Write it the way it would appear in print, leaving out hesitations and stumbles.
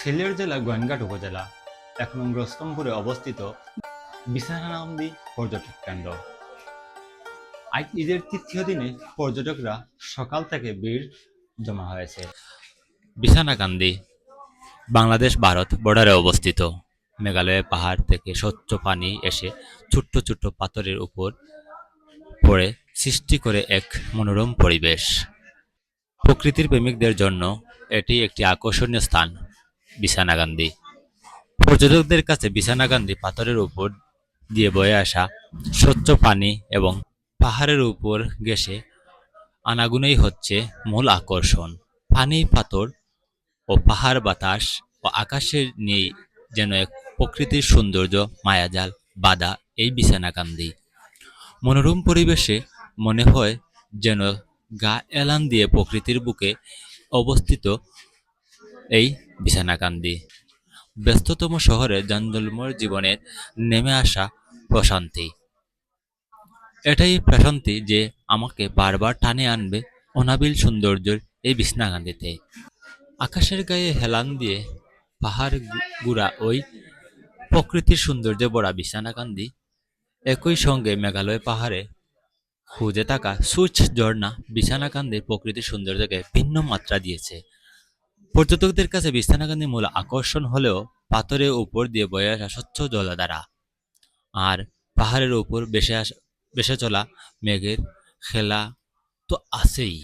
সিলেট জেলা গোয়েনঘাট উপজেলা ১ নং রস্তমপুরে অবস্থিত বিছানাকান্দি পর্যটক কেন্দ্র। আজ ঈদের তৃতীয় দিনে পর্যটকরা সকাল থেকে ভিড় জমা হয়েছে। বিছানাকান্দি বাংলাদেশ ভারত বর্ডারে অবস্থিত। মেঘালয়ের পাহাড় থেকে স্বচ্ছ পানি এসে ছোট্ট ছোট্ট পাথরের উপর পড়ে সৃষ্টি করে এক মনোরম পরিবেশ। প্রকৃতির প্রেমিকদের জন্য এটি একটি আকর্ষণীয় স্থান। বিছানাকান্দি পর্যটকদের কাছে বিছানাকান্দি পাথরের উপর দিয়ে বয়ে আসা স্বচ্ছ পানি এবং পাহাড়ের উপর ঘেঁষে আনাগুনেই হচ্ছে মূল আকর্ষণ। পানি, পাথর ও পাহাড়, বাতাস ও আকাশের নিয়ে যেন এক প্রকৃতির সৌন্দর্য মায়াজাল বাঁধা এই বিছানাকান্দি। মনোরম পরিবেশে মনে হয় যেন গা এলান দিয়ে প্রকৃতির বুকে অবস্থিত এই বিছানাকান্দি। ব্যস্ততম শহরে জাঁজলময় জীবনের নেমে আসা প্রশান্তি। এটাই প্রশান্তি যে আমাকে বারবার টানে আনবে অনাবিল সৌন্দর্যের এই বিছনাকান্দিতে। আকাশের গায়ে হেলান দিয়ে পাহাড় গুড়া ওই প্রকৃতির সৌন্দর্যে ভরা বিছনাকান্দি, একই সঙ্গে মেঘালয় পাহাড়ে খুঁজে থাকা সুউচ্চ ঝর্ণা বিছনাকান্দির প্রকৃতির সৌন্দর্যকে ভিন্ন মাত্রা দিয়েছে। পর্যটকদের কাছে বিছনাকান্দি মূল আকর্ষণ হলেও পাথরের উপর দিয়ে বয়ে আসা স্বচ্ছ জলধারা আর পাহাড়ের উপর ভেসে চলা মেঘের খেলা তো আছেই।